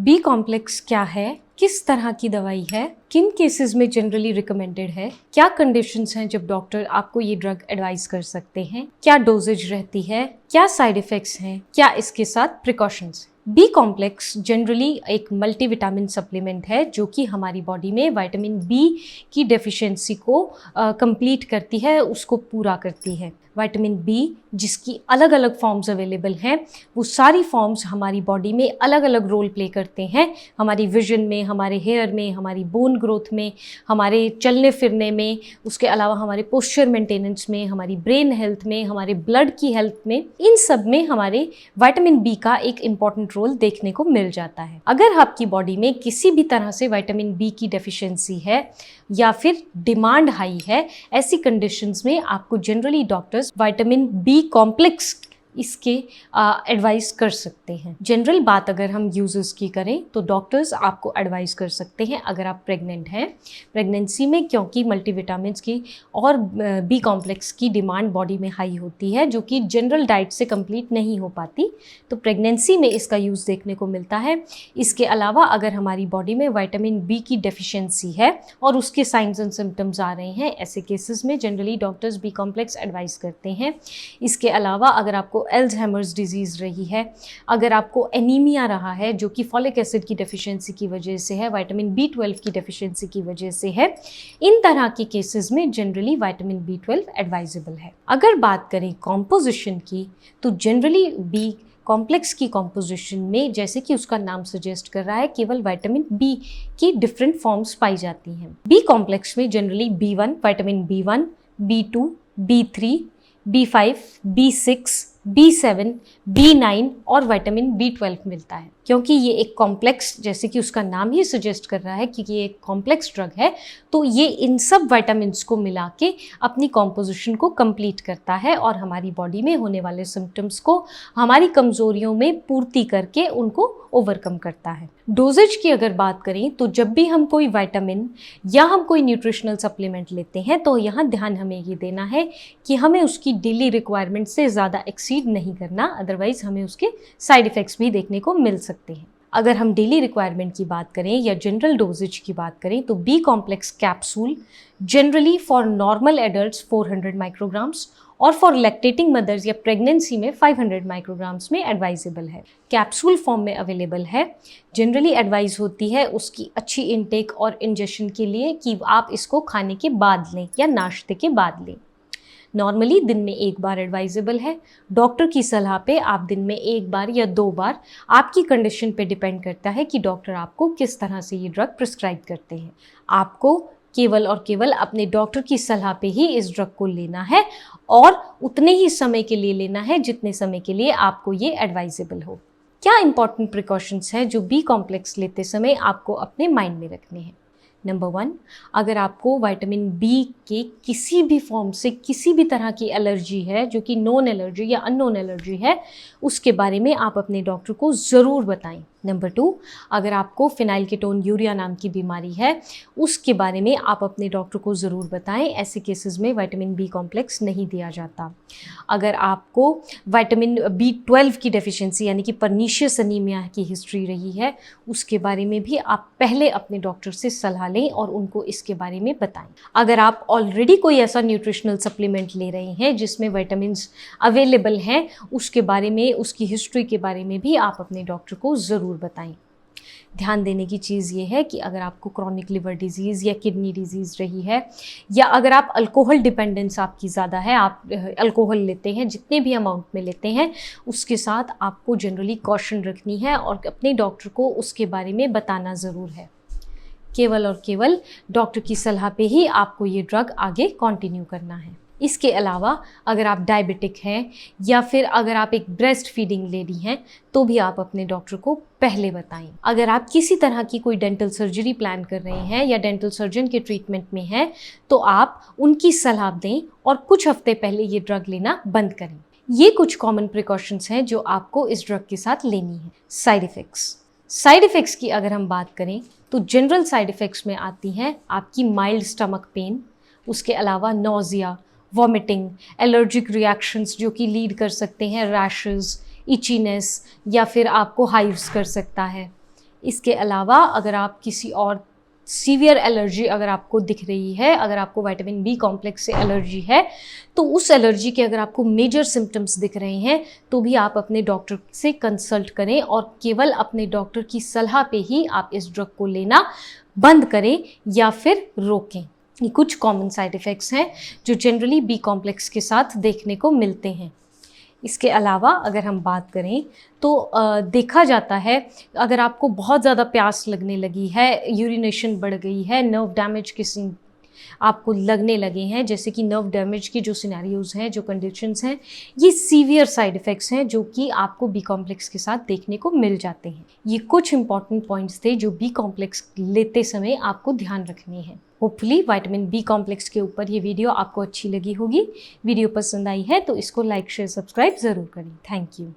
B complex क्या है, किस तरह की दवाई है, किन केसेस में जनरली रिकमेंडेड है, क्या कंडीशंस हैं जब डॉक्टर आपको ये ड्रग एडवाइस कर सकते हैं, क्या डोजेज रहती है, क्या साइड इफेक्ट्स हैं, क्या इसके साथ प्रिकॉशंस। बी कॉम्प्लेक्स जनरली एक मल्टीविटामिन सप्लीमेंट है जो कि हमारी बॉडी में विटामिन बी की डेफिशिएंसी को कंप्लीट करती है, उसको पूरा करती है। विटामिन बी जिसकी अलग अलग फॉर्म्स अवेलेबल हैं, वो सारी फॉर्म्स हमारी बॉडी में अलग अलग रोल प्ले करते हैं, हमारी विजन में, हमारे हेयर में, हमारी बोन ग्रोथ में, हमारे चलने फिरने में, उसके अलावा हमारे पोस्चर मेंटेनेंस में, हमारी ब्रेन हेल्थ में, हमारे ब्लड की हेल्थ में, इन सब में हमारे विटामिन बी का एक इम्पॉर्टेंट रोल देखने को मिल जाता है। अगर आपकी बॉडी में किसी भी तरह से विटामिन बी की डेफिशिएंसी है या फिर डिमांड हाई है, ऐसी कंडीशंस में आपको generally doctors vitamin B complex इसके एडवाइस कर सकते हैं। जनरल बात अगर हम यूजेस की करें तो डॉक्टर्स आपको एडवाइस कर सकते हैं अगर आप प्रेग्नेंट हैं। प्रेगनेंसी में क्योंकि मल्टीविटामिन्स की और बी कॉम्प्लेक्स की डिमांड बॉडी में हाई होती है जो कि जनरल डाइट से कंप्लीट नहीं हो पाती, तो प्रेगनेंसी में इसका यूज़ देखने को मिलता है। इसके अलावा अगर हमारी बॉडी में विटामिन बी की डेफिशिएंसी है और उसके साइंस एंड सिम्टम्स आ रहे हैं, ऐसे केसेस में generally doctors B complex advice करते हैं। इसके अलावा अगर आपको अल्जाइमर्स डिजीज़ रही है, अगर आपको एनीमिया रहा है जो कि फॉलिक एसिड की डेफिशिएंसी की वजह से है, विटामिन बी12 की डेफिशिएंसी की वजह से है, इन तरह के केसेस में जनरली विटामिन बी12 एडवाइजेबल है। अगर बात करें कॉम्पोजिशन की तो जनरली बी कॉम्प्लेक्स की कॉम्पोजिशन में, जैसे कि उसका नाम सजेस्ट कर रहा है, केवल विटामिन बी की डिफरेंट फॉर्म्स पाई जाती हैं। बी कॉम्प्लेक्स में generally B1, vitamin B1, बी2, B3, B5, B6, बी7, बी9 और विटामिन बी12 मिलता है। क्योंकि ये एक कॉम्प्लेक्स, जैसे कि उसका नाम ही सजेस्ट कर रहा है कि ये एक कॉम्प्लेक्स ड्रग है, तो ये इन सब विटामिन्स को मिला के अपनी कॉम्पोजिशन को कंप्लीट करता है और हमारी बॉडी में होने वाले सिम्टम्स को, हमारी कमजोरियों में पूर्ति करके उनको ओवरकम करता है। डोजेज की अगर बात करें तो जब भी हम कोई विटामिन या हम कोई न्यूट्रिशनल सप्लीमेंट लेते हैं तो यहाँ ध्यान हमें ये देना है कि हमें उसकी डेली रिक्वायरमेंट से ज़्यादा एक्सीड नहीं करना, अदरवाइज हमें उसके साइड इफ़ेक्ट्स भी देखने को मिल सकते हैं। अगर हम डेली रिक्वायरमेंट की बात करें या जनरल डोजेज की बात करें तो B complex capsule generally for normal adults 400 micrograms और फॉर लैक्टेटिंग मदर्स या प्रेगनेंसी में 500 माइक्रोग्राम्स में एडवाइजेबल है। कैप्सूल फॉर्म में अवेलेबल है। जनरली एडवाइस होती है उसकी अच्छी इनटेक और इंजेक्शन के लिए कि आप इसको खाने के बाद लें या नाश्ते के बाद लें। नॉर्मली दिन में एक बार एडवाइजेबल है। डॉक्टर की सलाह पे आप दिन में एक बार या 2 बार, आपकी कंडीशन पे डिपेंड करता है कि डॉक्टर आपको किस तरह से ये ड्रग प्रिस्क्राइब करते हैं। आपको केवल और केवल अपने डॉक्टर की सलाह पे ही इस ड्रग को लेना है और उतने ही समय के लिए लेना है जितने समय के लिए आपको ये एडवाइजेबल हो। क्या इंपॉर्टेंट प्रिकॉशंस हैं जो बी कॉम्प्लेक्स लेते समय आपको अपने माइंड में रखने हैं? नंबर 1, अगर आपको विटामिन बी के किसी भी फॉर्म से किसी भी तरह की एलर्जी है, जो कि नोन एलर्जी या अननोन एलर्जी है, उसके बारे में आप अपने डॉक्टर को ज़रूर बताएं। नंबर 2, अगर आपको फिनाइलकेटोन यूरिया नाम की बीमारी है, उसके बारे में आप अपने डॉक्टर को ज़रूर बताएं। ऐसे केसेस में विटामिन बी कॉम्प्लेक्स नहीं दिया जाता। अगर आपको विटामिन बी12 की डेफिशिएंसी यानी कि पर्नीशियस एनीमिया की हिस्ट्री रही है, उसके बारे में भी आप पहले अपने डॉक्टर से सलाह लें और उनको इसके बारे में बताएं। अगर आप ऑलरेडी कोई ऐसा न्यूट्रिशनल सप्लीमेंट ले रहे हैं जिसमें विटामिन्स अवेलेबल हैं, उसके बारे में, उसकी हिस्ट्री के बारे में भी आप अपने डॉक्टर को ज़रूर बताएं। ध्यान देने की चीज़ ये है कि अगर आपको क्रॉनिक लिवर डिजीज़ या किडनी डिजीज़ रही है, या अगर आप अल्कोहल डिपेंडेंस आपकी ज़्यादा है, आप अल्कोहल लेते हैं, जितने भी अमाउंट में लेते हैं, उसके साथ आपको जनरली कॉशन रखनी है और अपने डॉक्टर को उसके बारे में बताना ज़रूर है। केवल और केवल डॉक्टर की सलाह पे ही आपको ये ड्रग आगे कंटिन्यू करना है। इसके अलावा अगर आप डायबिटिक हैं या फिर अगर आप एक ब्रेस्ट फीडिंग लेडी हैं तो भी आप अपने डॉक्टर को पहले बताएं। अगर आप किसी तरह की कोई डेंटल सर्जरी प्लान कर रहे हैं या डेंटल सर्जन के ट्रीटमेंट में हैं तो आप उनकी सलाह दें और कुछ हफ्ते पहले ये ड्रग लेना बंद करें। ये कुछ कॉमन प्रिकॉशंस हैं जो आपको इस ड्रग के साथ लेनी है। साइड इफ़ेक्ट्स की अगर हम बात करें तो जनरल साइड इफ़ेक्ट्स में आती हैं आपकी माइल्ड स्टमक पेन, उसके अलावा नोज़िया, वॉमिटिंग, एलर्जिक रिएक्शंस जो कि लीड कर सकते हैं रैशेस, इचीनेस या फिर आपको हाइव्स कर सकता है। इसके अलावा अगर आप किसी और सीवियर एलर्जी अगर आपको दिख रही है, अगर आपको विटामिन बी कॉम्प्लेक्स से एलर्जी है, तो उस एलर्जी के अगर आपको मेजर सिम्टम्स दिख रहे हैं तो भी आप अपने डॉक्टर से कंसल्ट करें और केवल अपने डॉक्टर की सलाह पे ही आप इस ड्रग को लेना बंद करें या फिर रोकें। ये कुछ कॉमन साइड इफ़ेक्ट्स हैं जो जनरली बी कॉम्प्लेक्स के साथ देखने को मिलते हैं। इसके अलावा अगर हम बात करें तो देखा जाता है अगर आपको बहुत ज़्यादा प्यास लगने लगी है, यूरिनेशन बढ़ गई है, नर्व डैमेज के सीन आपको लगने लगे हैं, जैसे कि नर्व डैमेज की जो सिनेरियोज़ हैं, जो कंडीशंस हैं, ये सीवियर साइड इफ़ेक्ट्स हैं जो कि आपको बी कॉम्प्लेक्स के साथ देखने को मिल जाते हैं। ये कुछ इंपॉर्टेंट पॉइंट्स थे जो बी कॉम्प्लेक्स लेते समय आपको ध्यान रखने हैं। होपफुली विटामिन बी कॉम्प्लेक्स के ऊपर ये वीडियो आपको अच्छी लगी होगी। वीडियो पसंद आई है तो इसको लाइक शेयर सब्सक्राइब ज़रूर करें। Thank you.